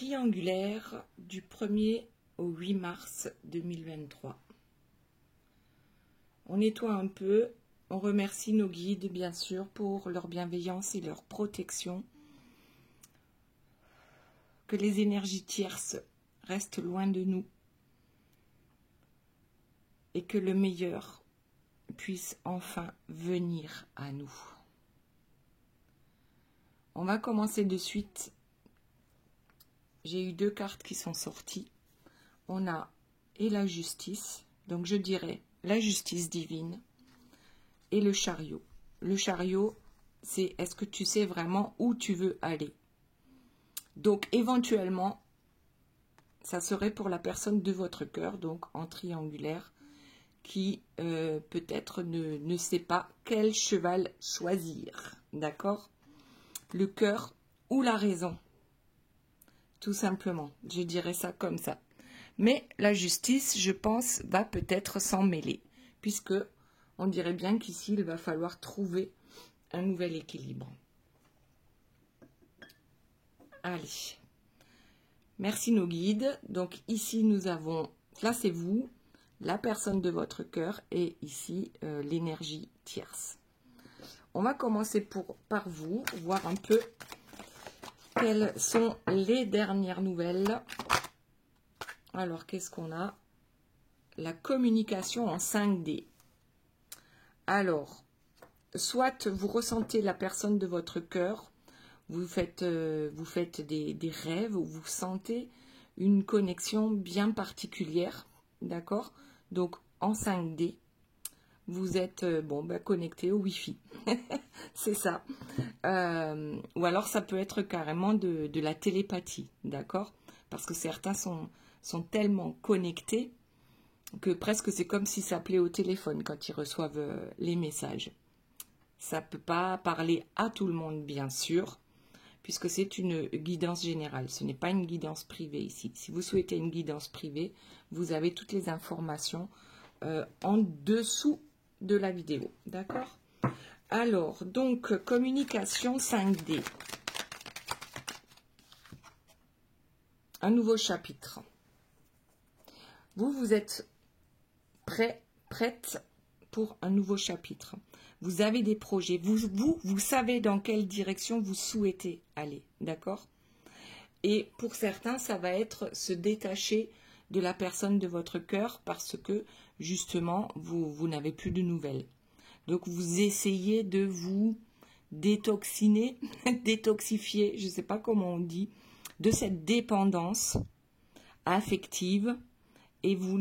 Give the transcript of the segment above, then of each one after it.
triangulaire du 1er au 8 mars 2023. On nettoie un peu, on remercie nos guides bien sûr pour leur bienveillance et leur protection. Que les énergies tierces restent loin de nous et que le meilleur puisse enfin venir à nous. On va commencer de suite. J'ai eu 2 cartes qui sont sorties. On a et la justice, donc je dirais la justice divine, et le chariot. Le chariot, c'est est-ce que tu sais vraiment où tu veux aller? Donc éventuellement, ça serait pour la personne de votre cœur, donc en triangulaire, qui peut-être ne sait pas quel cheval choisir, d'accord? Le cœur ou la raison, tout simplement, je dirais ça comme ça. Mais la justice, je pense, va peut-être s'en mêler, puisque on dirait bien qu'ici, il va falloir trouver un nouvel équilibre. Allez, merci nos guides. Donc ici, nous avons, là c'est vous, la personne de votre cœur, et ici, l'énergie tierce. On va commencer par vous, voir un peu quelles sont les dernières nouvelles. Alors, qu'est-ce qu'on a? La communication en 5D. Alors, soit vous ressentez la personne de votre cœur, vous faites des rêves, ou vous sentez une connexion bien particulière, d'accord? Donc, en 5D, vous êtes connecté au Wi-Fi. C'est ça. Ou alors, ça peut être carrément de la télépathie, d'accord? Parce que certains sont tellement connectés que presque c'est comme s'ils s'appelaient au téléphone quand ils reçoivent les messages. Ça ne peut pas parler à tout le monde, bien sûr, puisque c'est une guidance générale. Ce n'est pas une guidance privée ici. Si vous souhaitez une guidance privée, vous avez toutes les informations en dessous de la vidéo. D'accord? Alors, donc, communication 5D. Un nouveau chapitre. Vous êtes prête pour un nouveau chapitre. Vous avez des projets. Vous savez dans quelle direction vous souhaitez aller. D'accord? Et pour certains, ça va être se détacher de la personne de votre cœur parce que, justement, vous n'avez plus de nouvelles. Donc, vous essayez de vous détoxifier, je ne sais pas comment on dit, de cette dépendance affective. Et vous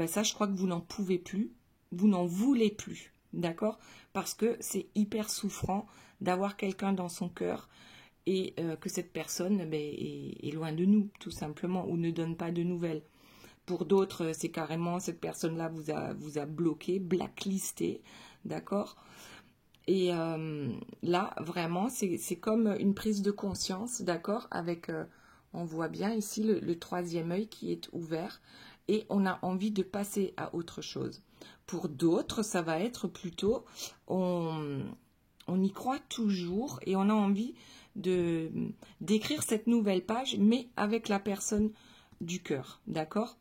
ça je crois que vous n'en pouvez plus, vous n'en voulez plus, d'accord? Parce que c'est hyper souffrant d'avoir quelqu'un dans son cœur et que cette personne est loin de nous, tout simplement, ou ne donne pas de nouvelles. Pour d'autres, c'est carrément cette personne-là vous a bloqué, blacklisté, d'accord? Et là, vraiment, c'est comme une prise de conscience, d'accord? Avec, on voit bien ici le 3e œil qui est ouvert et on a envie de passer à autre chose. Pour d'autres, ça va être plutôt, on y croit toujours et on a envie d'écrire cette nouvelle page, mais avec la personne du cœur, d'accord?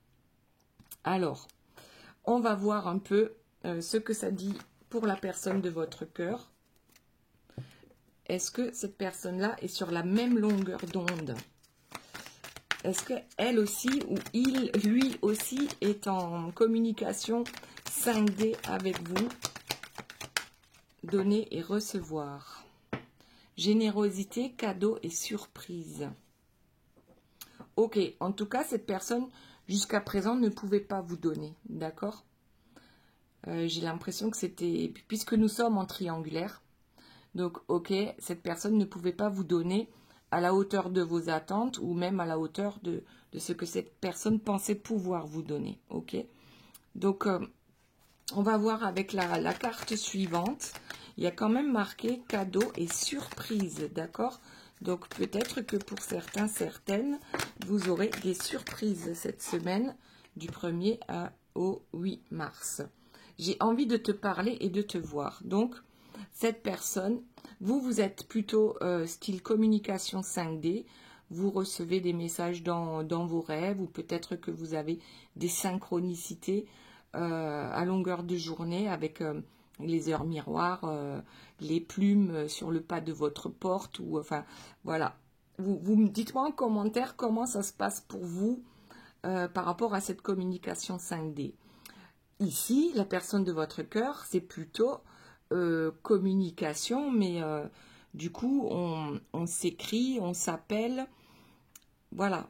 Alors, on va voir un peu ce que ça dit pour la personne de votre cœur. Est-ce que cette personne-là est sur la même longueur d'onde? Est-ce qu'elle aussi, ou lui aussi, est en communication 5D avec vous? Donner et recevoir. Générosité, cadeau et surprise. Ok, en tout cas, cette personne, jusqu'à présent, ne pouvait pas vous donner, d'accord? J'ai l'impression que c'était, puisque nous sommes en triangulaire, donc ok, cette personne ne pouvait pas vous donner à la hauteur de vos attentes ou même à la hauteur de ce que cette personne pensait pouvoir vous donner, ok? Donc, on va voir avec la carte suivante, il y a quand même marqué cadeau et surprise, d'accord? Donc, peut-être que pour certains, certaines, vous aurez des surprises cette semaine du 1er au 8 mars. J'ai envie de te parler et de te voir. Donc, cette personne, vous êtes plutôt style communication 5D. vous recevez des messages dans vos rêves, ou peut-être que vous avez des synchronicités à longueur de journée avec les heures miroirs, les plumes sur le pas de votre porte, ou enfin voilà. Vous me dites-moi en commentaire comment ça se passe pour vous par rapport à cette communication 5D. Ici, la personne de votre cœur, c'est plutôt communication, mais du coup, on s'écrit, on s'appelle, voilà.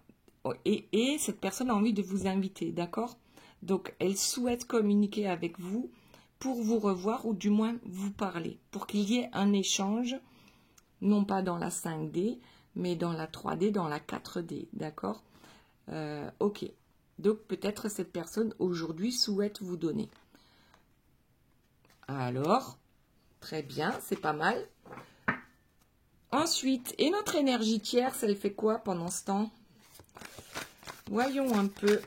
Et cette personne a envie de vous inviter, d'accord? Donc, elle souhaite communiquer avec vous pour vous revoir, ou du moins vous parler, pour qu'il y ait un échange, non pas dans la 5D, mais dans la 3D, dans la 4D, d'accord? Ok. Donc, peut-être cette personne, aujourd'hui, souhaite vous donner. Alors, très bien, c'est pas mal. Ensuite, et notre énergie tierce, elle fait quoi pendant ce temps? Voyons un peu.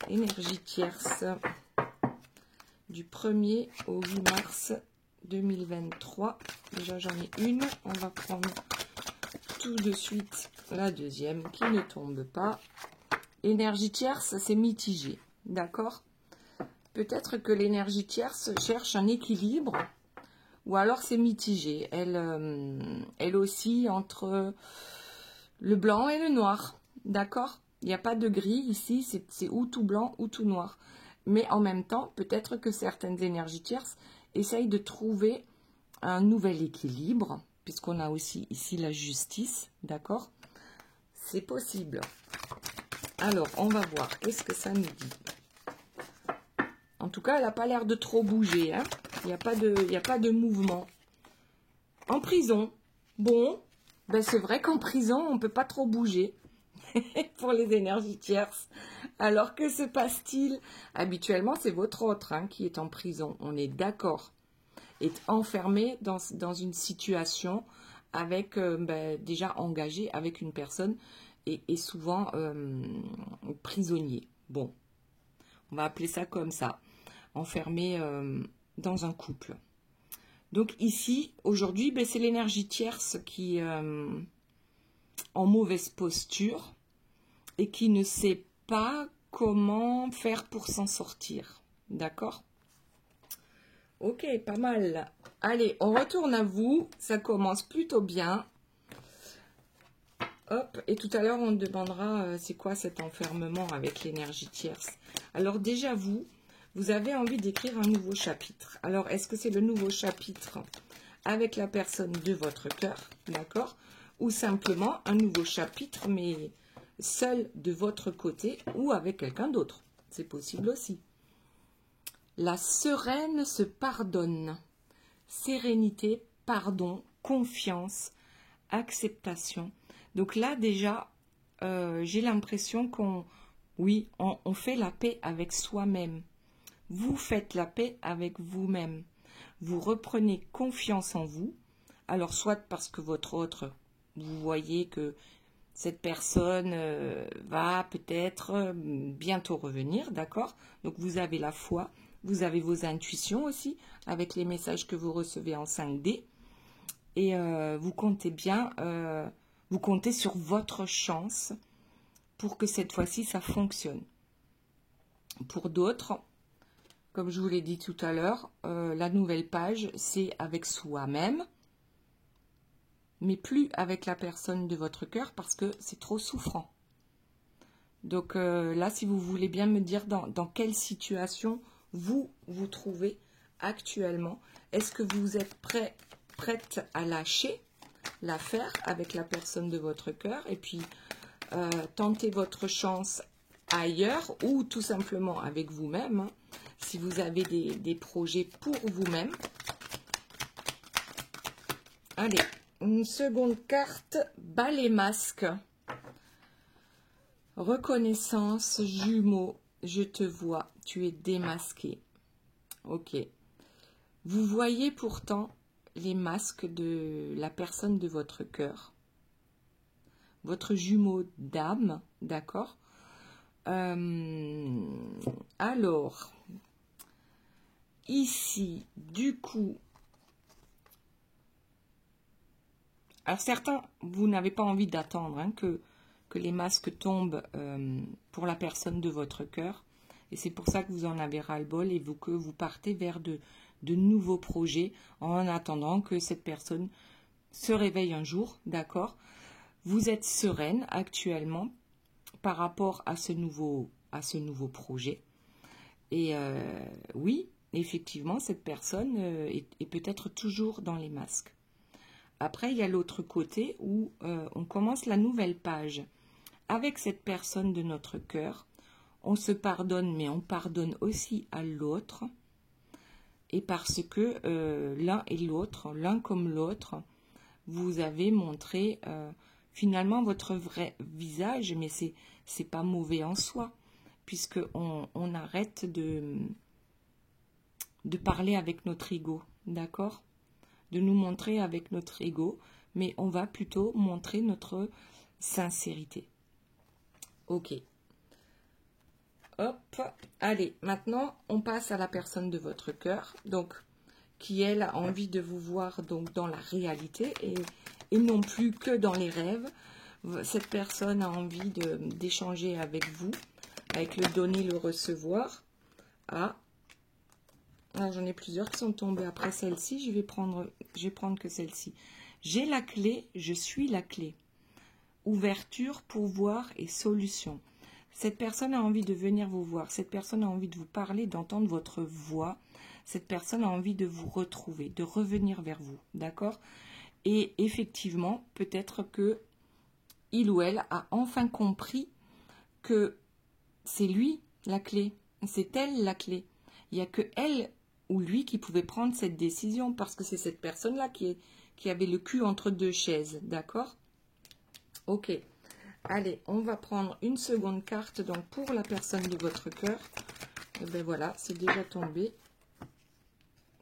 Énergie tierce du 1er au 8 mars 2023. Déjà, j'en ai une. On va prendre tout de suite la deuxième qui ne tombe pas. Énergie tierce, c'est mitigé. D'accord? Peut-être que l'énergie tierce cherche un équilibre, ou alors c'est mitigé. Elle oscille entre le blanc et le noir. D'accord? Il n'y a pas de gris ici, c'est ou tout blanc ou tout noir. Mais en même temps, peut-être que certaines énergies tierces essayent de trouver un nouvel équilibre, puisqu'on a aussi ici la justice, d'accord? C'est possible. Alors, on va voir, qu'est-ce que ça nous dit? En tout cas, elle n'a pas l'air de trop bouger, hein? Il n'y a pas de mouvement. En prison, bon, ben c'est vrai qu'en prison, on ne peut pas trop bouger. Pour les énergies tierces. Alors que se passe-t-il? Habituellement, c'est votre autre qui est en prison. On est d'accord. Est enfermé dans une situation avec déjà engagé avec une personne et souvent prisonnier. Bon, on va appeler ça comme ça. Enfermé dans un couple. Donc ici, aujourd'hui, c'est l'énergie tierce qui est en mauvaise posture et qui ne sait pas comment faire pour s'en sortir. D'accord? Ok, pas mal. Allez, on retourne à vous. Ça commence plutôt bien. Hop, et tout à l'heure, on demandera c'est quoi cet enfermement avec l'énergie tierce. Alors déjà, vous avez envie d'écrire un nouveau chapitre. Alors, est-ce que c'est le nouveau chapitre avec la personne de votre cœur? D'accord? Ou simplement un nouveau chapitre, mais seul de votre côté ou avec quelqu'un d'autre. C'est possible aussi. La sereine se pardonne. Sérénité, pardon, confiance, acceptation. Donc là déjà, j'ai l'impression on fait la paix avec soi-même. Vous faites la paix avec vous-même. Vous reprenez confiance en vous. Alors soit parce que votre autre, vous voyez que cette personne va peut-être bientôt revenir, d'accord? Donc vous avez la foi, vous avez vos intuitions aussi, avec les messages que vous recevez en 5D. Et vous comptez bien, vous comptez sur votre chance pour que cette fois-ci, ça fonctionne. Pour d'autres, comme je vous l'ai dit tout à l'heure, la nouvelle page, c'est avec soi-même, mais plus avec la personne de votre cœur parce que c'est trop souffrant. Donc là, si vous voulez bien me dire dans quelle situation vous vous trouvez actuellement, est-ce que vous êtes prête à lâcher l'affaire avec la personne de votre cœur et puis tenter votre chance ailleurs ou tout simplement avec vous-même, hein, si vous avez des projets pour vous-même. Allez, une seconde carte, balai masque. Reconnaissance, jumeau, je te vois, tu es démasqué. Ok. Vous voyez pourtant les masques de la personne de votre cœur. Votre jumeau d'âme, d'accord? Alors, ici, du coup, alors certains, vous n'avez pas envie d'attendre que que les masques tombent pour la personne de votre cœur. Et c'est pour ça que vous en avez ras-le-bol et que vous partez vers de nouveaux projets en attendant que cette personne se réveille un jour, d'accord? Vous êtes sereine actuellement par rapport à ce nouveau projet. Et oui, effectivement, cette personne est peut-être toujours dans les masques. Après, il y a l'autre côté où on commence la nouvelle page. Avec cette personne de notre cœur, on se pardonne, mais on pardonne aussi à l'autre. Et parce que l'un et l'autre, l'un comme l'autre, vous avez montré finalement votre vrai visage, mais c'est pas mauvais en soi, puisque on arrête de parler avec notre ego, d'accord? De nous montrer avec notre ego, mais on va plutôt montrer notre sincérité. Ok. Hop. Allez, maintenant, on passe à la personne de votre cœur, donc qui, elle, a envie de vous voir donc dans la réalité et non plus que dans les rêves. Cette personne a envie d'échanger avec vous, avec le donner, le recevoir. Ah, alors j'en ai plusieurs qui sont tombées après celle-ci. Je vais prendre que celle-ci. J'ai la clé, je suis la clé. Ouverture, pouvoir et solution. Cette personne a envie de venir vous voir. Cette personne a envie de vous parler, d'entendre votre voix. Cette personne a envie de vous retrouver, de revenir vers vous. D'accord? Et effectivement, peut-être que il ou elle a enfin compris que c'est lui la clé. C'est elle la clé. Il n'y a que elle ou lui qui pouvait prendre cette décision parce que c'est cette personne-là qui avait le cul entre deux chaises. D'accord? Ok. Allez, on va prendre une seconde carte donc pour la personne de votre cœur. Et bien voilà, c'est déjà tombé.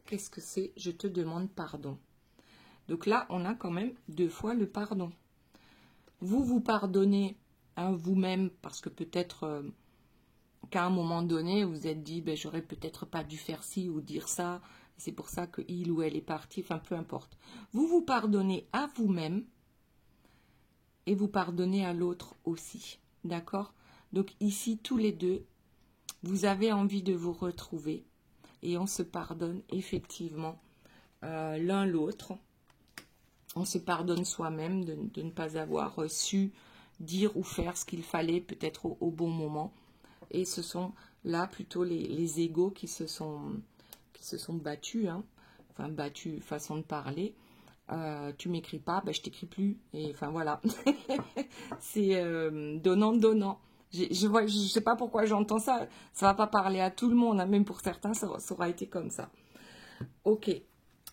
Qu'est-ce que c'est? Je te demande pardon. Donc là, on a quand même 2 fois le pardon. Vous vous pardonnez à vous-même parce que peut-être qu'à un moment donné, vous vous êtes dit, ben, j'aurais peut-être pas dû faire ci ou dire ça. C'est pour ça que il ou elle est parti. Enfin, peu importe. Vous vous pardonnez à vous-même. Et vous pardonnez à l'autre aussi, d'accord? Donc ici, tous les deux, vous avez envie de vous retrouver et on se pardonne effectivement l'un l'autre. On se pardonne soi-même de ne pas avoir su dire ou faire ce qu'il fallait peut-être au bon moment. Et ce sont là plutôt les égos qui se sont battus, hein. Enfin battus, façon de parler. Tu m'écris pas, ben je t'écris plus. Et enfin voilà, c'est donnant. Je sais pas pourquoi j'entends ça. Ça va pas parler à tout le monde, hein. Même pour certains, ça aura été comme ça. Ok.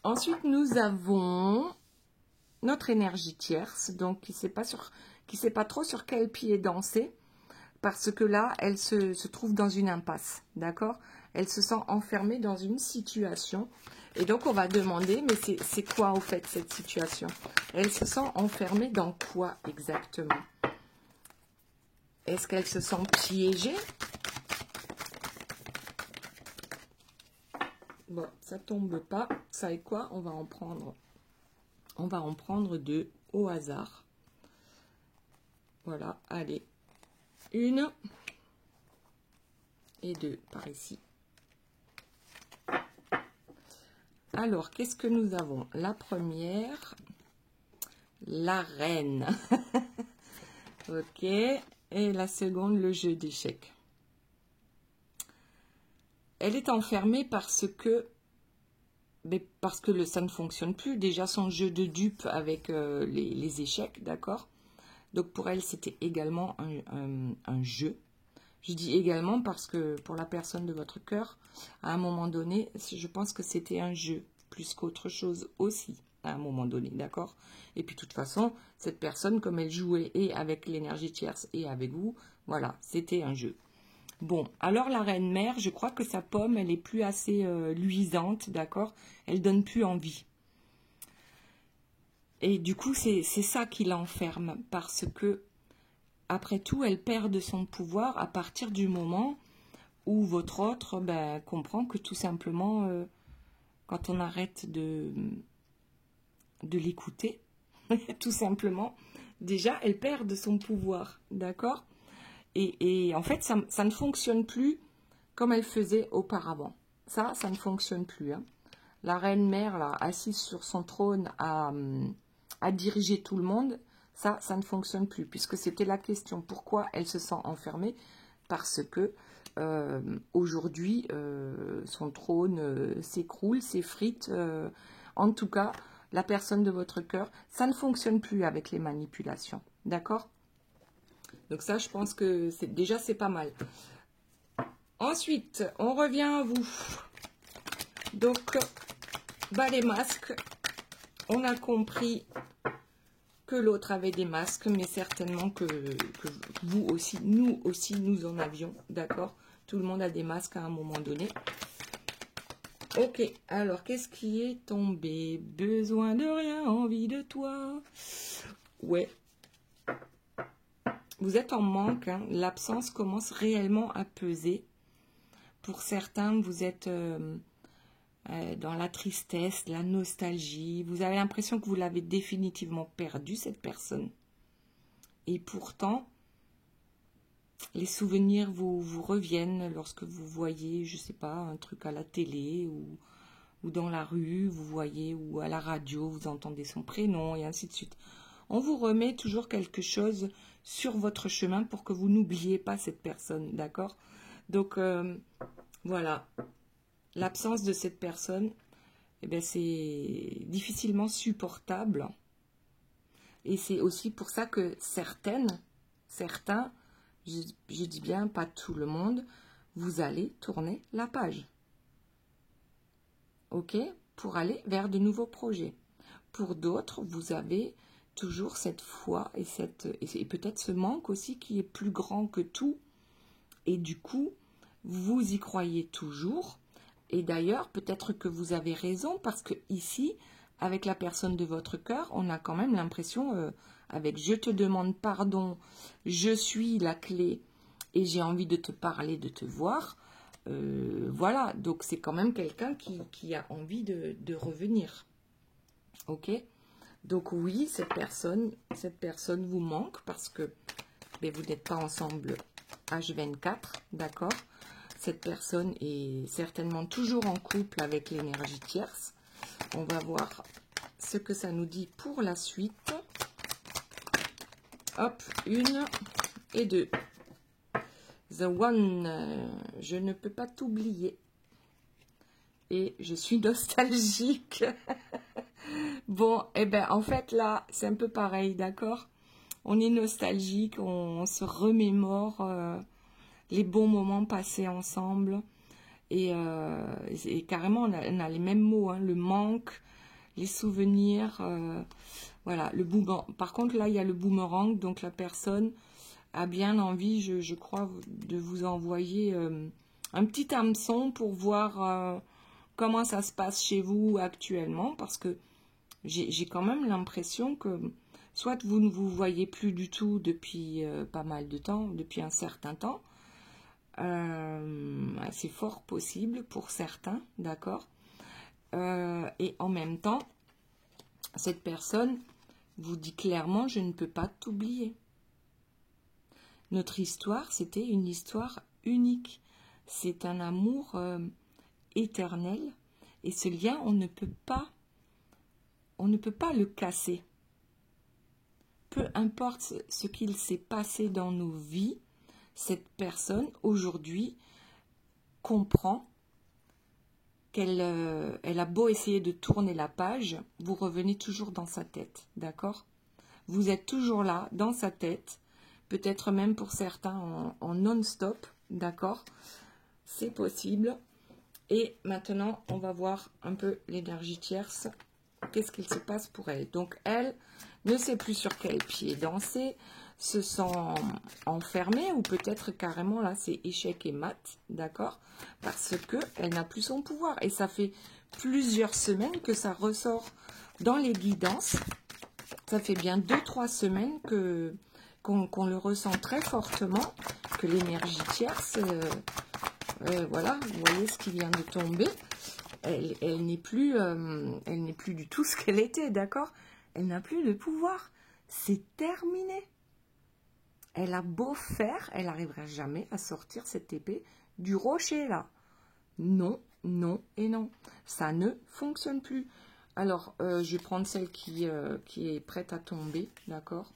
Ensuite, nous avons notre énergie tierce, donc qui sait pas trop sur quel pied danser, parce que là, elle se trouve dans une impasse, d'accord? Elle se sent enfermée dans une situation. Et donc, on va demander, mais c'est quoi, au fait, cette situation? Elle se sent enfermée dans quoi, exactement? Est-ce qu'elle se sent piégée? Bon, ça tombe pas. Vous savez quoi? On va en prendre 2 au hasard. Voilà, allez. 1 et 2 par ici. Alors, qu'est-ce que nous avons? La première, la reine. Ok. Et la seconde, le jeu d'échecs. Elle est enfermée parce que ça ne fonctionne plus. Déjà, son jeu de dupe avec les échecs, d'accord? Donc, pour elle, c'était également un jeu. Je dis également parce que pour la personne de votre cœur, à un moment donné, je pense que c'était un jeu, plus qu'autre chose aussi, à un moment donné, d'accord? Et puis, de toute façon, cette personne, comme elle jouait et avec l'énergie tierce et avec vous, voilà, c'était un jeu. Bon, alors la reine mère, je crois que sa pomme, elle est plus assez luisante, d'accord? Elle donne plus envie. Et du coup, c'est ça qui l'enferme, parce que après tout, elle perd de son pouvoir à partir du moment où votre autre comprend que tout simplement, quand on arrête de l'écouter, tout simplement, déjà, elle perd de son pouvoir, d'accord? Et en fait, ça ne fonctionne plus comme elle faisait auparavant. Ça ne fonctionne plus, hein. La reine-mère, là, assise sur son trône à diriger tout le monde, ça ne fonctionne plus, puisque c'était la question. Pourquoi elle se sent enfermée? Parce que aujourd'hui, son trône s'écroule, s'effrite. En tout cas, la personne de votre cœur, ça ne fonctionne plus avec les manipulations. D'accord? Donc ça, je pense que déjà, c'est pas mal. Ensuite, on revient à vous. Donc, bah, les masques, on a compris que l'autre avait des masques, mais certainement que vous aussi, nous en avions, d'accord? Tout le monde a des masques à un moment donné. Ok, alors, qu'est-ce qui est tombé? Besoin de rien, envie de toi. Ouais. Vous êtes en manque, hein. L'absence commence réellement à peser. Pour certains, vous êtes dans la tristesse, la nostalgie. Vous avez l'impression que vous l'avez définitivement perdu, cette personne. Et pourtant, les souvenirs vous reviennent lorsque vous voyez, je ne sais pas, un truc à la télé ou dans la rue, vous voyez, ou à la radio, vous entendez son prénom et ainsi de suite. On vous remet toujours quelque chose sur votre chemin pour que vous n'oubliez pas cette personne, d'accord? Donc, voilà. L'absence de cette personne, eh bien, c'est difficilement supportable. Et c'est aussi pour ça que certains, je dis bien pas tout le monde, vous allez tourner la page. Ok? Pour aller vers de nouveaux projets. Pour d'autres, vous avez toujours cette foi et peut-être ce manque aussi qui est plus grand que tout. Et du coup, vous y croyez toujours. Et d'ailleurs, peut-être que vous avez raison parce que ici, avec la personne de votre cœur, on a quand même l'impression, avec « je te demande pardon, je suis la clé et j'ai envie de te parler, de te voir », voilà, donc c'est quand même quelqu'un qui a envie de revenir. Ok? Donc oui, cette personne vous manque parce que vous n'êtes pas ensemble H24, d'accord? Cette personne est certainement toujours en couple avec l'énergie tierce. On va voir ce que ça nous dit pour la suite. Hop, 1 et 2. The One, je ne peux pas t'oublier. Et je suis nostalgique. Bon, eh ben, en fait, là, c'est un peu pareil, d'accord? On est nostalgique, on se remémore les bons moments passés ensemble. Et carrément, on a les mêmes mots, hein, le manque, les souvenirs. Voilà, le boomerang. Par contre, là, il y a le boomerang, donc la personne a bien envie, je crois, de vous envoyer un petit hameçon pour voir comment ça se passe chez vous actuellement, parce que j'ai quand même l'impression que soit vous ne vous voyez plus du tout depuis pas mal de temps, depuis un certain temps, c'est fort possible pour certains, d'accord, et en même temps, cette personne vous dit clairement, je ne peux pas t'oublier. Notre histoire, c'était une histoire unique. C'est un amour éternel. Et ce lien, on ne peut pas le casser. Peu importe ce qu'il s'est passé dans nos vies, cette personne, aujourd'hui, comprend qu'elle elle a beau essayer de tourner la page, vous revenez toujours dans sa tête, d'accord? Vous êtes toujours là, dans sa tête, peut-être même pour certains en non-stop, d'accord? C'est possible. Et maintenant, on va voir un peu l'énergie tierce. Qu'est-ce qu'il se passe pour elle? Donc, elle ne sait plus sur quel pied danser, se sent enfermée, ou peut-être carrément, là, c'est échec et mat, d'accord? Parce qu'elle n'a plus son pouvoir. Et ça fait plusieurs semaines que ça ressort dans les guidances. Ça fait bien 2-3 semaines qu'on le ressent très fortement, que l'énergie tierce, voilà, vous voyez ce qui vient de tomber, elle n'est plus du tout ce qu'elle était, d'accord? Elle n'a plus de pouvoir. c'est terminé. Elle a beau faire, elle n'arrivera jamais à sortir cette épée du rocher là. Non, non et non. Ça ne fonctionne plus. Alors, je vais prendre celle qui est prête à tomber, d'accord?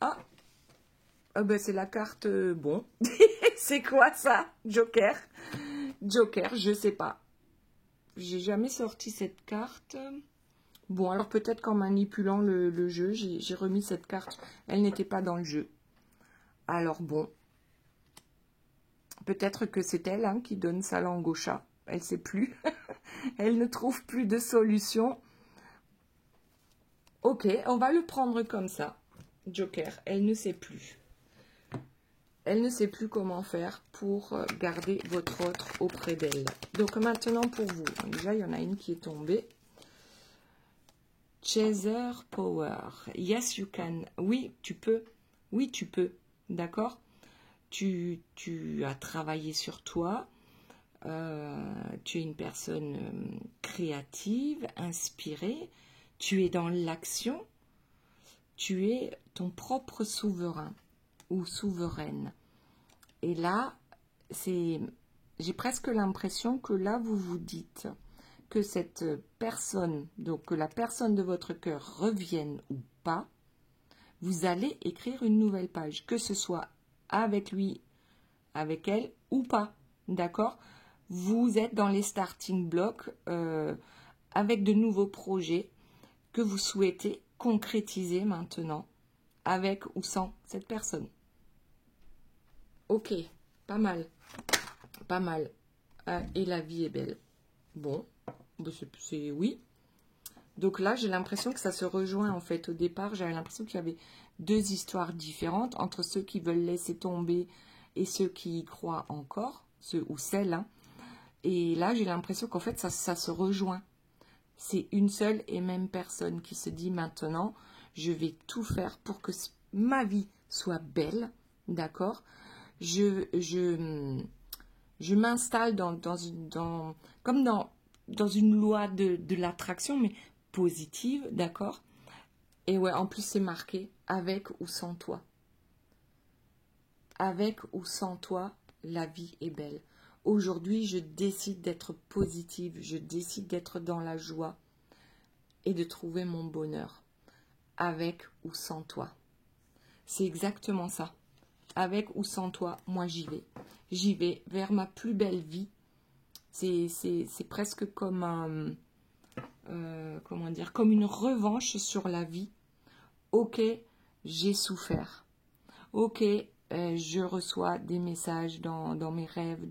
Ah, ben c'est la carte, bon. C'est quoi ça? Joker. Joker, je sais pas. J'ai jamais sorti cette carte. Bon, alors peut-être qu'en manipulant le jeu, j'ai remis cette carte. Elle n'était pas dans le jeu. Alors bon, peut-être que c'est elle hein, qui donne sa langue au chat. Elle ne sait plus. Elle ne trouve plus de solution. Ok, on va le prendre comme ça. Joker, elle ne sait plus. Elle ne sait plus comment faire pour garder votre autre auprès d'elle. Donc maintenant pour vous. Déjà, il y en a une qui est tombée. Chaser Power. Yes, you can. Oui, tu peux. Oui, tu peux. D'accord? Tu as travaillé sur toi. Tu es une personne créative, inspirée. Tu es dans l'action. Tu es ton propre souverain ou souveraine. Et là, j'ai presque l'impression que là, vous vous dites que cette personne, donc que la personne de votre cœur revienne ou pas, vous allez écrire une nouvelle page, que ce soit avec lui, avec elle ou pas, d'accord? Vous êtes dans les starting blocks avec de nouveaux projets que vous souhaitez concrétiser maintenant, avec ou sans cette personne. Ok, pas mal, pas mal. Et la vie est belle. Bon, c'est oui. Donc là, j'ai l'impression que ça se rejoint en fait. Au départ, j'avais l'impression qu'il y avait deux histoires différentes entre ceux qui veulent laisser tomber et ceux qui y croient encore, ceux ou celles. Hein. Et là, j'ai l'impression qu'en fait, ça se rejoint. C'est une seule et même personne qui se dit maintenant, je vais tout faire pour que ma vie soit belle, d'accord? Je m'installe comme dans une loi de l'attraction, mais positive, d'accord? Et ouais, en plus, c'est marqué avec ou sans toi. Avec ou sans toi, la vie est belle. Aujourd'hui, je décide d'être positive, je décide d'être dans la joie et de trouver mon bonheur. Avec ou sans toi. C'est exactement ça. Avec ou sans toi, moi j'y vais. J'y vais vers ma plus belle vie. C'est presque comme comment dire, comme une revanche sur la vie. Ok, j'ai souffert. Ok, je reçois des messages dans mes rêves,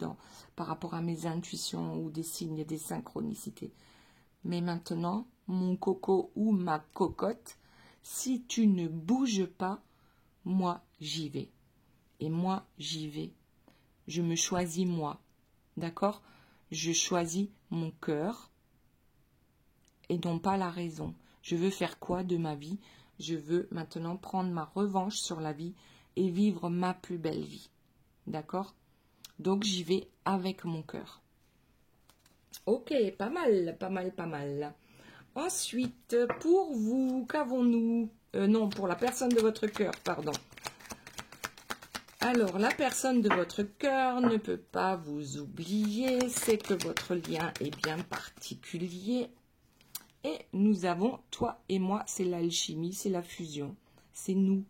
par rapport à mes intuitions ou des signes, des synchronicités. Mais maintenant, mon coco ou ma cocotte, si tu ne bouges pas, moi j'y vais. Et moi j'y vais. Je me choisis moi. D'accord? Je choisis mon cœur et non pas la raison. Je veux faire quoi de ma vie? Je veux maintenant prendre ma revanche sur la vie et vivre ma plus belle vie. D'accord? Donc j'y vais avec mon cœur. Ok, pas mal, pas mal, pas mal. Ensuite, pour vous, qu'avons-nous? Non, pour la personne de votre cœur, pardon. Alors, la personne de votre cœur ne peut pas vous oublier. C'est que votre lien est bien particulier. Et nous avons, toi et moi, c'est l'alchimie, c'est la fusion. C'est nous.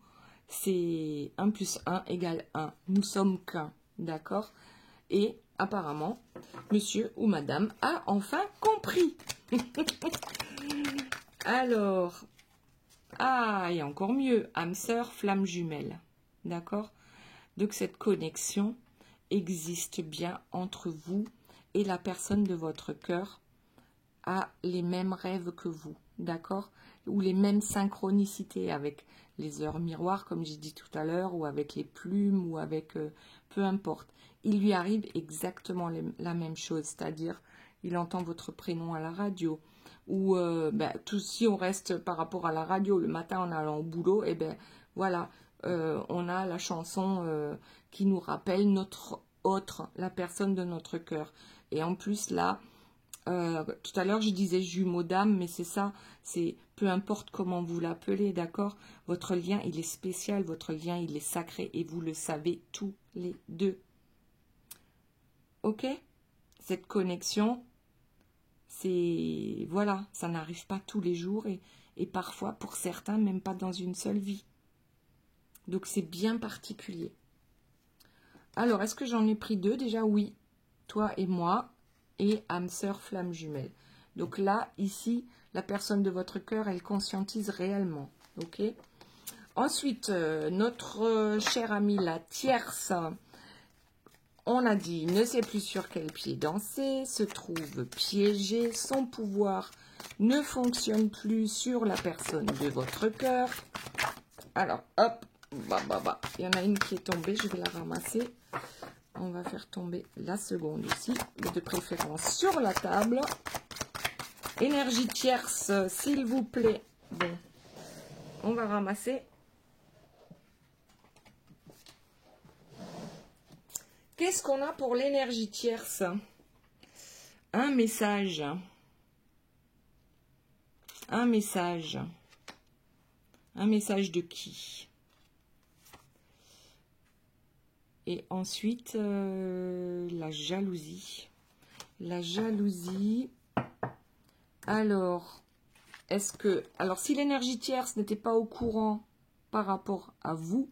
C'est 1 plus 1 égale 1. Nous sommes qu'un. D'accord? Et apparemment, monsieur ou madame a enfin compris. Alors, et encore mieux, âme sœur, flamme jumelle. D'accord? Donc, cette connexion existe bien entre vous et la personne de votre cœur a les mêmes rêves que vous. D'accord? Ou les mêmes synchronicités avec les heures miroirs, comme j'ai dit tout à l'heure, ou avec les plumes, ou avec... peu importe. Il lui arrive exactement la même chose, c'est-à-dire, il entend votre prénom à la radio, ou si on reste par rapport à la radio, le matin en allant au boulot, et ben voilà, on a la chanson qui nous rappelle notre autre, la personne de notre cœur. Et en plus, là, Tout à l'heure, je disais jumeau d'âme, mais c'est ça, c'est peu importe comment vous l'appelez, d'accord? Votre lien, il est spécial, votre lien, il est sacré, et vous le savez tous les deux. Ok? Cette connexion, c'est... Voilà, ça n'arrive pas tous les jours, et parfois, pour certains, même pas dans une seule vie. Donc, c'est bien particulier. Alors, est-ce que j'en ai pris deux? Déjà, oui. Toi et moi, et âme sœur, flamme jumelle. Donc là, ici, la personne de votre cœur, elle conscientise réellement. Ok? Ensuite, notre chère amie, la tierce, on a dit, ne sait plus sur quel pied danser, se trouve piégé, son pouvoir ne fonctionne plus sur la personne de votre cœur. Alors, hop, il y en a une qui est tombée, je vais la ramasser. On va faire tomber la seconde aussi, de préférence sur la table. Énergie tierce, s'il vous plaît. Bon, on va ramasser. Qu'est-ce qu'on a pour l'énergie tierce? Un message. Un message. Un message de qui? Et ensuite, la jalousie. La jalousie. Alors, si l'énergie tierce n'était pas au courant par rapport à vous,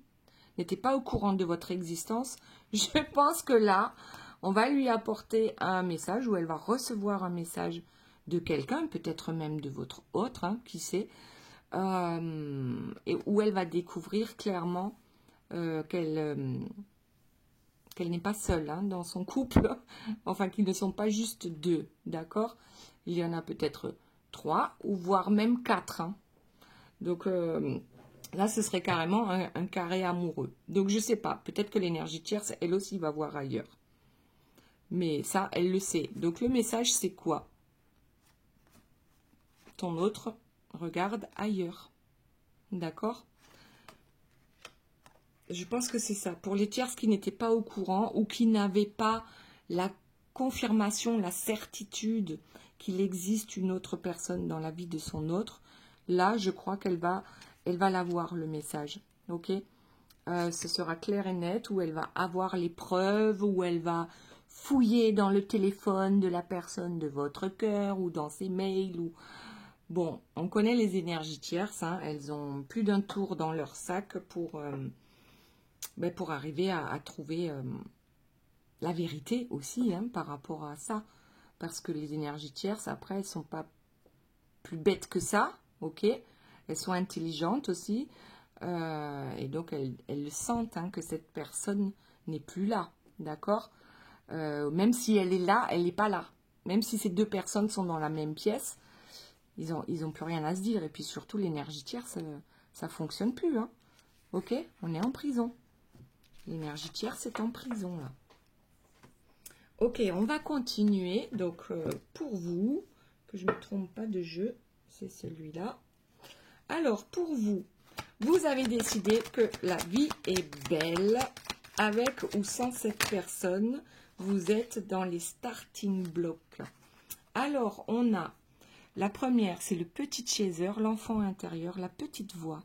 n'était pas au courant de votre existence, je pense que là, on va lui apporter un message, ou elle va recevoir un message de quelqu'un, peut-être même de votre autre, hein, qui sait, et où elle va découvrir clairement qu'elle n'est pas seule hein, dans son couple, enfin qu'ils ne sont pas juste deux, d'accord? Il y en a peut-être 3, ou voire même 4. Hein. Donc là, ce serait carrément un carré amoureux. Donc je ne sais pas, peut-être que l'énergie tierce, elle aussi va voir ailleurs. Mais ça, elle le sait. Donc le message, c'est quoi? Ton autre regarde ailleurs. D'accord? Je pense que c'est ça. Pour les tierces qui n'étaient pas au courant ou qui n'avaient pas la confirmation, la certitude qu'il existe une autre personne dans la vie de son autre, là, je crois qu'elle va l'avoir, le message. Ok? Ce sera clair et net, où elle va avoir les preuves, où elle va fouiller dans le téléphone de la personne de votre cœur, ou dans ses mails, ou... Bon, on connaît les énergies tierces, hein, elles ont plus d'un tour dans leur sac pour arriver à trouver la vérité aussi hein, par rapport à ça. Parce que les énergies tierces, après, elles ne sont pas plus bêtes que ça, ok? Elles sont intelligentes aussi. Et donc, elles le sentent hein, que cette personne n'est plus là, d'accord? Même si elle est là, elle n'est pas là. Même si ces deux personnes sont dans la même pièce, ils ont plus rien à se dire. Et puis surtout, l'énergie tierce, ça ne fonctionne plus, hein? Ok? On est en prison. L'énergie tierce est en prison, là. Ok, on va continuer. Donc, pour vous, que je ne me trompe pas de jeu, c'est celui-là. Alors, pour vous, vous avez décidé que la vie est belle, avec ou sans cette personne. Vous êtes dans les starting blocks. Alors, on a la première, c'est le petit chaser, l'enfant intérieur, la petite voix.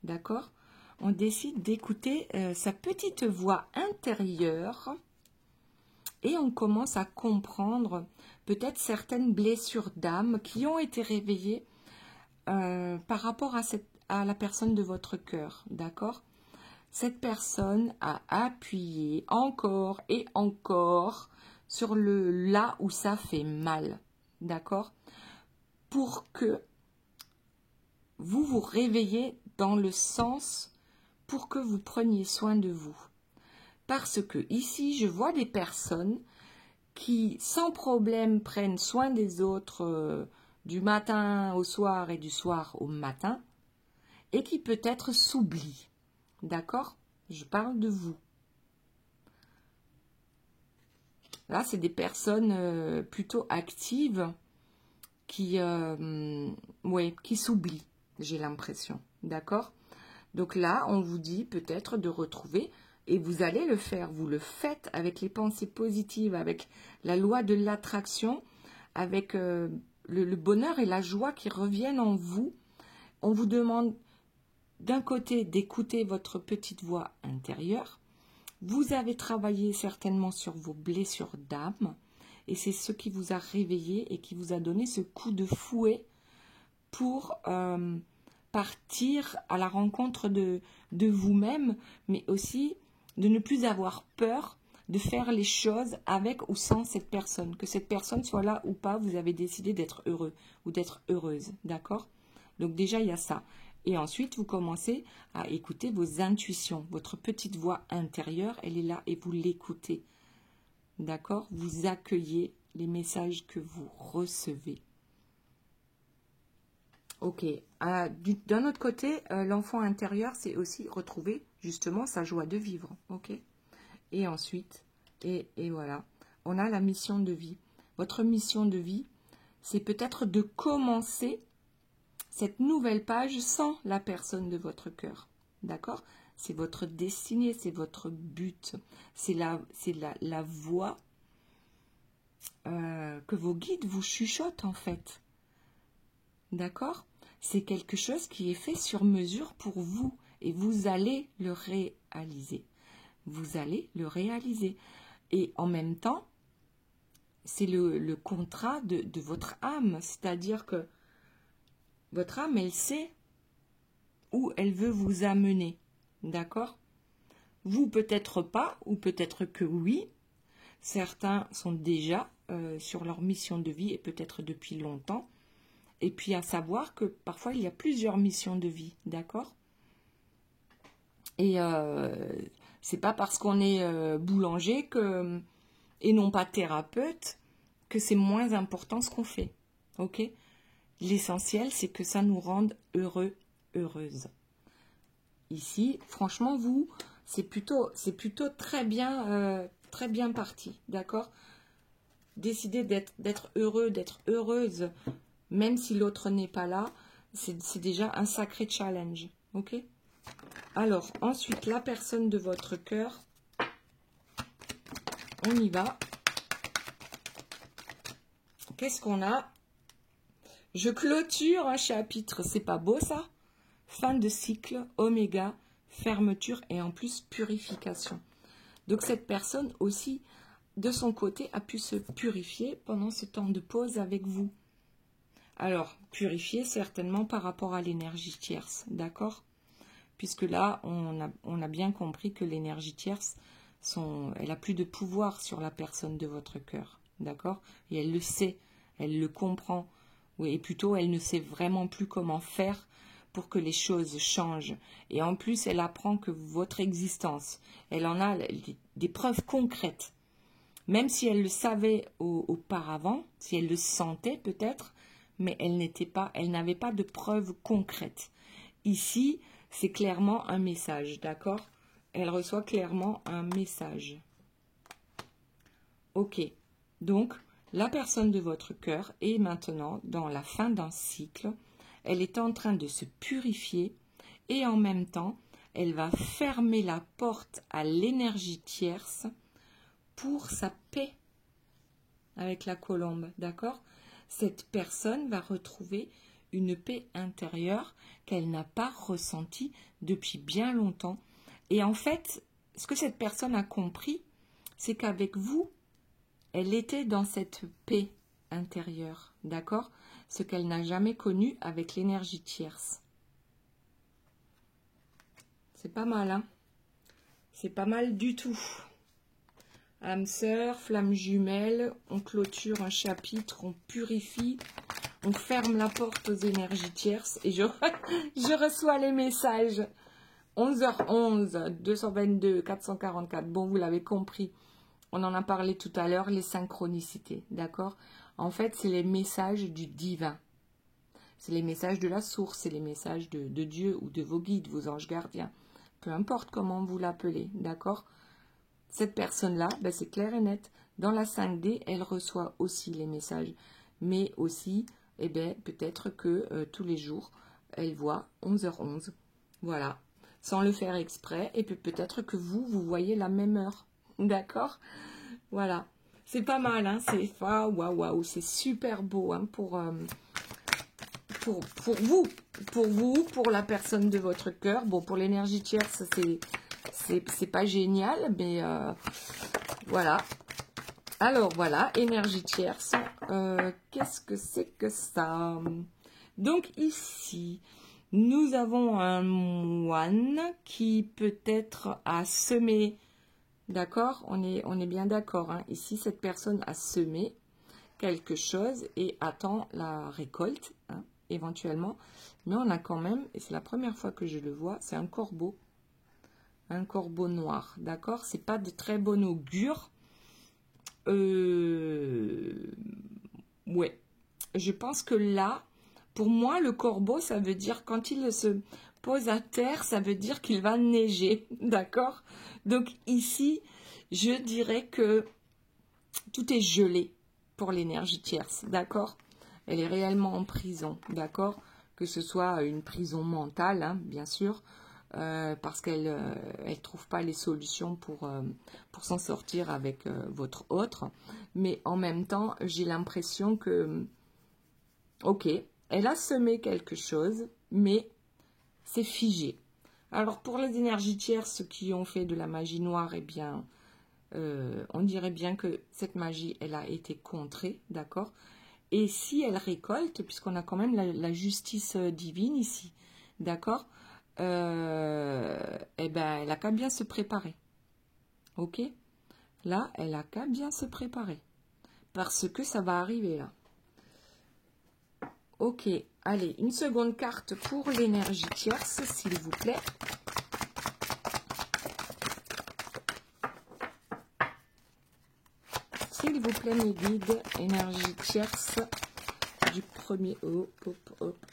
D'accord? On décide d'écouter sa petite voix intérieure et on commence à comprendre peut-être certaines blessures d'âme qui ont été réveillées par rapport à la personne de votre cœur. D'accord? Cette personne a appuyé encore et encore sur le là où ça fait mal. D'accord? Pour que vous vous réveillez dans le sens pour que vous preniez soin de vous. Parce que ici, je vois des personnes qui, sans problème, prennent soin des autres du matin au soir et du soir au matin, et qui peut-être s'oublient. D'accord? Je parle de vous. Là, c'est des personnes plutôt actives qui s'oublient, j'ai l'impression. D'accord? Donc là, on vous dit peut-être de retrouver, et vous allez le faire, vous le faites avec les pensées positives, avec la loi de l'attraction, avec le bonheur et la joie qui reviennent en vous. On vous demande d'un côté d'écouter votre petite voix intérieure. Vous avez travaillé certainement sur vos blessures d'âme et c'est ce qui vous a réveillé et qui vous a donné ce coup de fouet pour partir à la rencontre de vous-même, mais aussi de ne plus avoir peur de faire les choses avec ou sans cette personne. Que cette personne soit là ou pas, vous avez décidé d'être heureux ou d'être heureuse, d'accord? Donc déjà, il y a ça. Et ensuite, vous commencez à écouter vos intuitions. Votre petite voix intérieure, elle est là et vous l'écoutez. D'accord? Vous accueillez les messages que vous recevez. Ok. D'un autre côté, l'enfant intérieur, c'est aussi retrouver justement sa joie de vivre. Ok? Et ensuite, et voilà, on a la mission de vie. Votre mission de vie, c'est peut-être de commencer cette nouvelle page sans la personne de votre cœur. D'accord? C'est votre destinée, c'est votre but. C'est la voix que vos guides vous chuchotent en fait. D'accord? C'est quelque chose qui est fait sur mesure pour vous et vous allez le réaliser. Vous allez le réaliser. Et en même temps, c'est le contrat de votre âme. C'est-à-dire que votre âme, elle sait où elle veut vous amener. D'accord? Vous, peut-être pas, ou peut-être que oui. Certains sont déjà sur leur mission de vie, et peut-être depuis longtemps. Et puis, à savoir que parfois, il y a plusieurs missions de vie. D'accord? Et c'est pas parce qu'on est boulanger et non pas thérapeute que c'est moins important ce qu'on fait. Ok? L'essentiel, c'est que ça nous rende heureux, heureuses. Ici, franchement, vous, c'est plutôt très bien parti, d'accord? Décider d'être heureux, d'être heureuse, même si l'autre n'est pas là, c'est déjà un sacré challenge, ok? Alors, ensuite, la personne de votre cœur, on y va. Qu'est-ce qu'on a? Je clôture un chapitre, c'est pas beau ça? Fin de cycle, oméga, fermeture et en plus purification. Donc cette personne aussi, de son côté, a pu se purifier pendant ce temps de pause avec vous. Alors, purifier certainement par rapport à l'énergie tierce, d'accord? Puisque là, on a bien compris que l'énergie tierce, elle a plus de pouvoir sur la personne de votre cœur, d'accord? Et elle le sait, elle le comprend. Oui, et plutôt, elle ne sait vraiment plus comment faire pour que les choses changent. Et en plus, elle apprend que votre existence, elle en a des preuves concrètes. Même si elle le savait auparavant, si elle le sentait peut-être, mais elle n'avait pas de preuves concrètes. Ici, c'est clairement un message, d'accord? Elle reçoit clairement un message. Ok, donc la personne de votre cœur est maintenant dans la fin d'un cycle. Elle est en train de se purifier et en même temps, elle va fermer la porte à l'énergie tierce pour sa paix avec la colombe, d'accord? Cette personne va retrouver une paix intérieure qu'elle n'a pas ressentie depuis bien longtemps. Et en fait, ce que cette personne a compris, c'est qu'avec vous, elle était dans cette paix intérieure, d'accord? Ce qu'elle n'a jamais connu avec l'énergie tierce. C'est pas mal, hein? C'est pas mal du tout. Âme sœur, flamme jumelle, on clôture un chapitre, on purifie, on ferme la porte aux énergies tierces et je reçois les messages. 11h11, 222, 444. Bon, vous l'avez compris. On en a parlé tout à l'heure, les synchronicités, d'accord? En fait, c'est les messages du divin. C'est les messages de la source, c'est les messages de Dieu ou de vos guides, vos anges gardiens. Peu importe comment vous l'appelez, d'accord? Cette personne-là, ben c'est clair et net. Dans la 5D, elle reçoit aussi les messages. Mais aussi, eh ben, peut-être que tous les jours, elle voit 11h11. Voilà. Sans le faire exprès. Et puis peut-être que vous voyez la même heure. D'accord? Voilà. C'est pas mal, hein, c'est waouh, waouh, c'est super beau, hein, pour vous, pour la personne de votre cœur. Bon, pour l'énergie tierce, c'est pas génial, mais voilà. Alors voilà, énergie tierce. Qu'est-ce que c'est que ça? Donc ici, nous avons un moine qui peut-être a semé. D'accord, on est bien d'accord, hein. Ici, cette personne a semé quelque chose et attend la récolte, hein, éventuellement. Mais on a quand même, et c'est la première fois que je le vois, c'est un corbeau noir, d'accord. C'est pas de très bon augure. Ouais, je pense que là, pour moi, le corbeau, ça veut dire quand il se pose à terre, ça veut dire qu'il va neiger, d'accord. Donc ici, je dirais que tout est gelé pour l'énergie tierce, d'accord. Elle est réellement en prison, d'accord. Que ce soit une prison mentale, hein, bien sûr, parce qu'elle elle trouve pas les solutions pour s'en sortir avec votre autre. Mais en même temps, j'ai l'impression que, ok, elle a semé quelque chose, mais c'est figé. Alors pour les énergies tierces qui ont fait de la magie noire, eh bien, on dirait bien que cette magie, elle a été contrée, d'accord. Et si elle récolte, puisqu'on a quand même la justice divine ici, d'accord, eh ben, elle a qu'à bien se préparer. Ok? Là, elle a qu'à bien se préparer. Parce que ça va arriver là. Ok, allez, une seconde carte pour l'énergie tierce, s'il vous plaît. S'il vous plaît, mes guides, énergie tierce du 1er au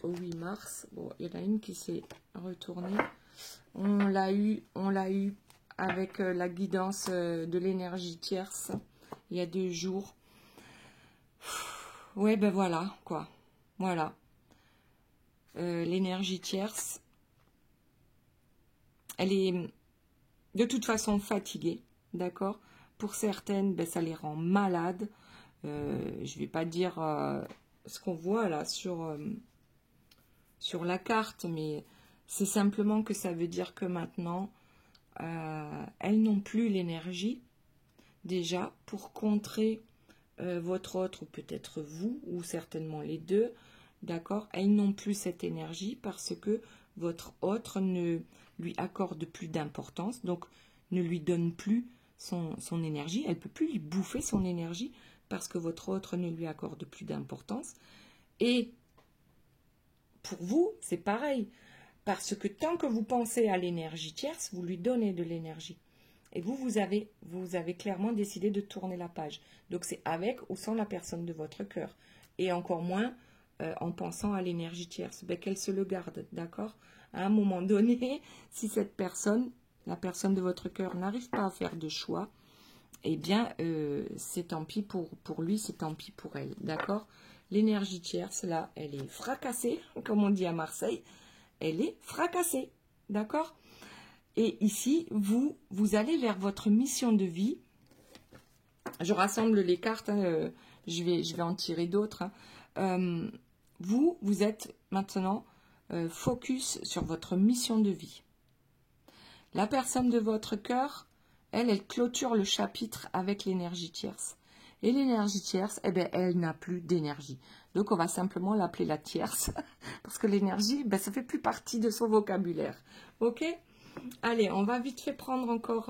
8 mars. Bon, il y en a une qui s'est retournée. On l'a eu avec la guidance de l'énergie tierce il y a 2 jours. Ouais, ben voilà, quoi. Voilà. L'énergie tierce, elle est de toute façon fatiguée, d'accord. Pour certaines, ben, ça les rend malades. Je vais pas dire ce qu'on voit là sur la carte, mais c'est simplement que ça veut dire que maintenant, elles n'ont plus l'énergie, déjà, pour contrer votre autre, ou peut-être vous, ou certainement les deux, d'accord. Elles n'ont plus cette énergie parce que votre autre ne lui accorde plus d'importance, donc ne lui donne plus son énergie. Elle ne peut plus lui bouffer son énergie parce que votre autre ne lui accorde plus d'importance. Et pour vous, c'est pareil. Parce que tant que vous pensez à l'énergie tierce, vous lui donnez de l'énergie. Et vous avez clairement décidé de tourner la page. Donc c'est avec ou sans la personne de votre cœur. Et encore moins en pensant à l'énergie tierce. Ben, qu'elle se le garde, d'accord? À un moment donné, si cette personne, la personne de votre cœur, n'arrive pas à faire de choix, eh bien, c'est tant pis pour lui, c'est tant pis pour elle, d'accord? L'énergie tierce, là, elle est fracassée, comme on dit à Marseille. Elle est fracassée, d'accord? Et ici, vous allez vers votre mission de vie. Je rassemble les cartes, hein, je vais en tirer d'autres. Hein. Vous êtes maintenant focus sur votre mission de vie. La personne de votre cœur, elle clôture le chapitre avec l'énergie tierce. Et l'énergie tierce, eh ben, elle n'a plus d'énergie. Donc, on va simplement l'appeler la tierce. Parce que l'énergie, ben, ça fait plus partie de son vocabulaire. Ok? Allez, on va vite fait prendre encore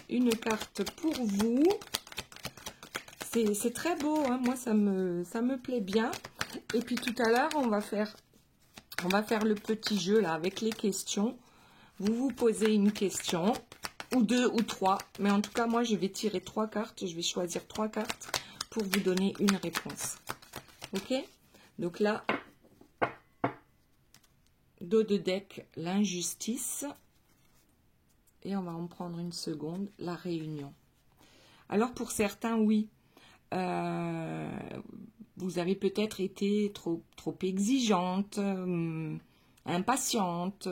une carte pour vous. C'est très beau, hein. Moi, ça me plaît bien. Et puis, tout à l'heure, on va faire le petit jeu là avec les questions. Vous vous posez une question, ou 2 ou 3. Mais en tout cas, moi, je vais tirer 3 cartes. Je vais choisir 3 cartes pour vous donner une réponse. Ok? Donc là, dos de deck, l'injustice. Et on va en prendre une seconde, la réunion. Alors, pour certains, oui. Vous avez peut-être été trop exigeante, impatiente,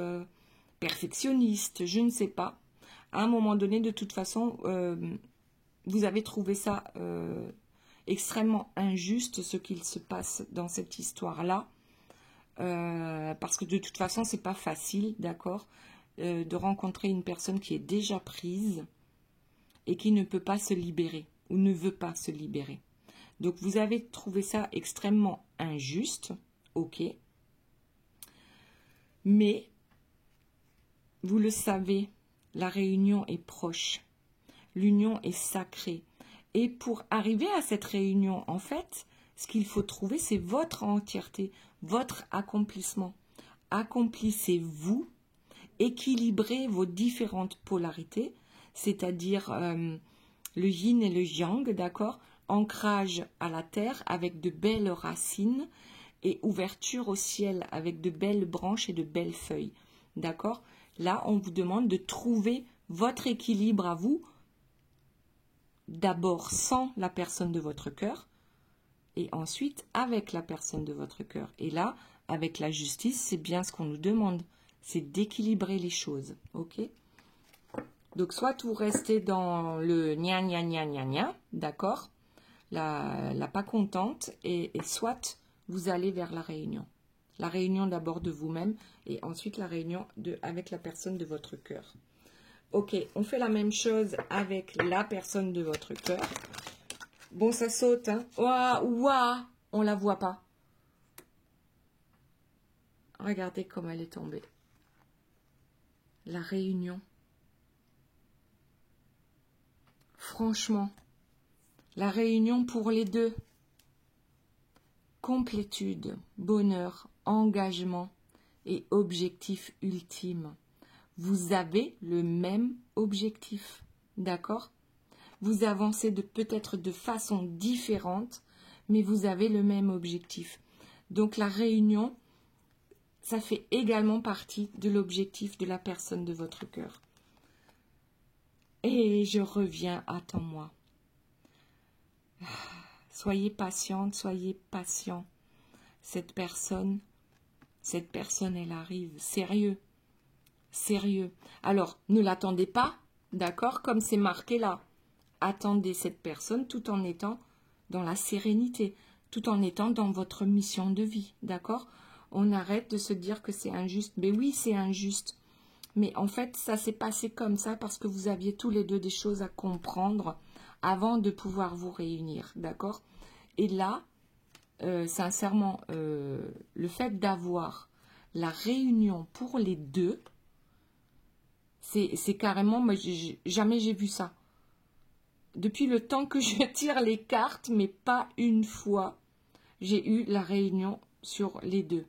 perfectionniste, je ne sais pas. À un moment donné, de toute façon, vous avez trouvé ça extrêmement injuste, ce qu'il se passe dans cette histoire-là. Parce que de toute façon, c'est pas facile, d'accord, de rencontrer une personne qui est déjà prise et qui ne peut pas se libérer ou ne veut pas se libérer. Donc, vous avez trouvé ça extrêmement injuste, ok, mais vous le savez, la réunion est proche, l'union est sacrée. Et pour arriver à cette réunion, en fait, ce qu'il faut trouver, c'est votre entièreté, votre accomplissement. Accomplissez-vous, équilibrez vos différentes polarités, c'est-à-dire le yin et le yang, d'accord? Ancrage à la terre avec de belles racines et ouverture au ciel avec de belles branches et de belles feuilles, d'accord? Là, on vous demande de trouver votre équilibre à vous, d'abord sans la personne de votre cœur, et ensuite avec la personne de votre cœur. Et là, avec la justice, c'est bien ce qu'on nous demande, c'est d'équilibrer les choses, ok? Donc, soit vous restez dans le gna gna gna gna gna, d'accord, la pas contente, et soit vous allez vers la réunion. La réunion d'abord de vous-même, et ensuite la réunion avec la personne de votre cœur. Ok, on fait la même chose avec la personne de votre cœur. Bon, ça saute, hein. Ouah, ouah, on la voit pas. Regardez comme elle est tombée. La réunion. Franchement, la réunion pour les deux. Complétude, bonheur, engagement et objectif ultime. Vous avez le même objectif, d'accord? Vous avancez peut-être de façon différente, mais vous avez le même objectif. Donc la réunion, ça fait également partie de l'objectif de la personne de votre cœur. Et je reviens, attends-moi. Soyez patiente, soyez patient. Cette personne, elle arrive. Sérieux. Sérieux. Alors, ne l'attendez pas, d'accord, comme c'est marqué là. Attendez cette personne tout en étant dans la sérénité, tout en étant dans votre mission de vie, d'accord? On arrête de se dire que c'est injuste. Mais oui, c'est injuste. Mais en fait, ça s'est passé comme ça parce que vous aviez tous les deux des choses à comprendre avant de pouvoir vous réunir, d'accord? Et là, sincèrement, le fait d'avoir la réunion pour les deux, c'est carrément, moi, jamais j'ai vu ça. Depuis le temps que je tire les cartes, mais pas une fois, j'ai eu la réunion sur les deux.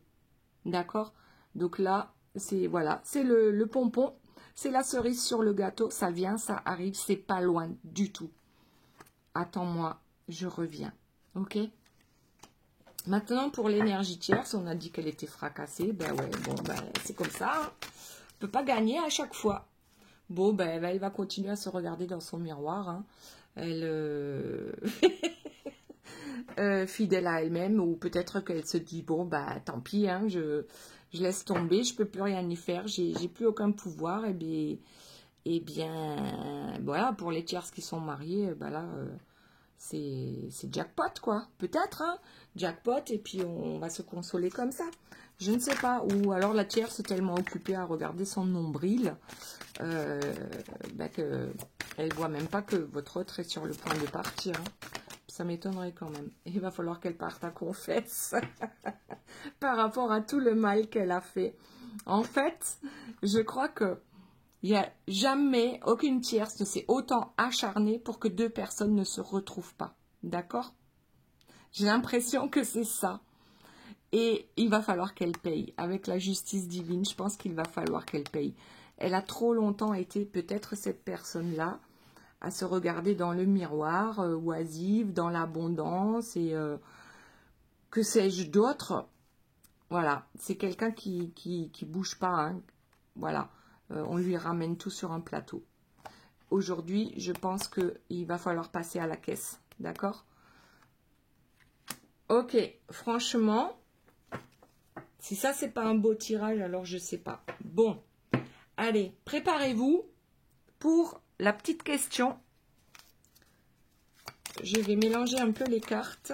D'accord? Donc là, c'est voilà, c'est le pompon, c'est la cerise sur le gâteau. Ça vient, ça arrive, c'est pas loin du tout. Attends-moi, je reviens. Ok? Maintenant, pour l'énergie tierce, on a dit qu'elle était fracassée. Ben ouais, bon, ben c'est comme ça. Hein. On peut pas gagner à chaque fois. Bon, ben elle va continuer à se regarder dans son miroir. Hein. Elle fidèle à elle-même, ou peut-être qu'elle se dit bon, bah tant pis, hein, je laisse tomber, je peux plus rien y faire, j'ai plus aucun pouvoir. Et bien, voilà, pour les tierces qui sont mariées, ben là, c'est jackpot, quoi. Peut-être, hein, jackpot, et puis on va se consoler comme ça. Je ne sais pas. Ou alors la tierce est tellement occupée à regarder son nombril qu'elle ne voit même pas que votre autre est sur le point de partir. Hein. Ça m'étonnerait quand même. Il va falloir qu'elle parte à confesse par rapport à tout le mal qu'elle a fait. En fait, je crois que il n'y a jamais aucune tierce ne s'est autant acharnée pour que deux personnes ne se retrouvent pas. D'accord? J'ai l'impression que c'est ça. Et il va falloir qu'elle paye. Avec la justice divine, je pense qu'il va falloir qu'elle paye. Elle a trop longtemps été peut-être cette personne-là à se regarder dans le miroir, oisive, dans l'abondance et que sais-je d'autre. Voilà, c'est quelqu'un qui bouge pas. Hein. Voilà, on lui ramène tout sur un plateau. Aujourd'hui, je pense qu'il va falloir passer à la caisse. D'accord? Ok, franchement, si ça, c'est pas un beau tirage, alors je sais pas. Bon, allez, préparez-vous pour la petite question je vais mélanger un peu les cartes.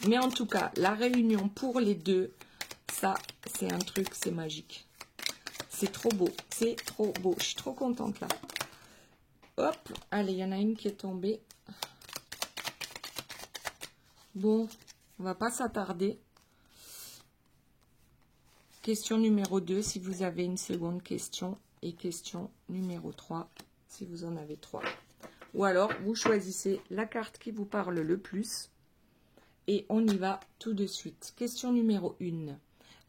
Mais en tout cas, la réunion pour les deux, ça, c'est un truc, c'est magique. C'est trop beau, c'est trop beau. Je suis trop contente là. Hop, allez, il y en a une qui est tombée. Bon, on va pas s'attarder. Question numéro 2, si vous avez une seconde question. Et question numéro 3, si vous en avez 3. Ou alors, vous choisissez la carte qui vous parle le plus. Et on y va tout de suite. Question numéro 1.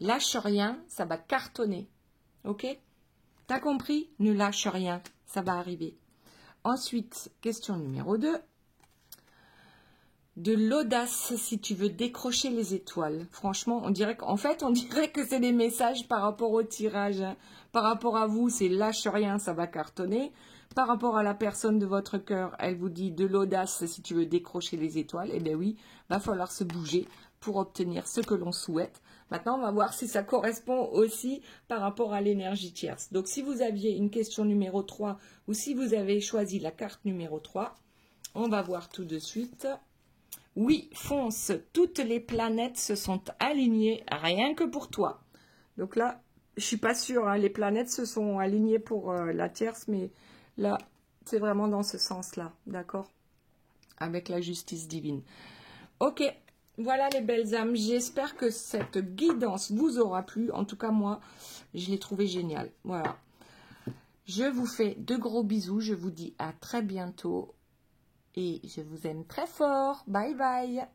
Lâche rien, ça va cartonner. Ok? T'as compris? Ne lâche rien, ça va arriver. Ensuite, question numéro 2. De l'audace si tu veux décrocher les étoiles. Franchement, on dirait que c'est des messages par rapport au tirage. Hein. Par rapport à vous, c'est lâche rien, ça va cartonner. Par rapport à la personne de votre cœur, elle vous dit de l'audace si tu veux décrocher les étoiles. Eh bien oui, va falloir se bouger pour obtenir ce que l'on souhaite. Maintenant, on va voir si ça correspond aussi par rapport à l'énergie tierce. Donc, si vous aviez une question numéro 3 ou si vous avez choisi la carte numéro 3, on va voir tout de suite. Oui, fonce, toutes les planètes se sont alignées rien que pour toi. Donc là, je suis pas sûre, hein, les planètes se sont alignées pour la tierce, mais là, c'est vraiment dans ce sens-là, d'accord? Avec la justice divine. Ok, voilà les belles âmes, j'espère que cette guidance vous aura plu. En tout cas, moi, je l'ai trouvé génial. Voilà. Je vous fais de gros bisous, je vous dis à très bientôt. Et je vous aime très fort. Bye bye.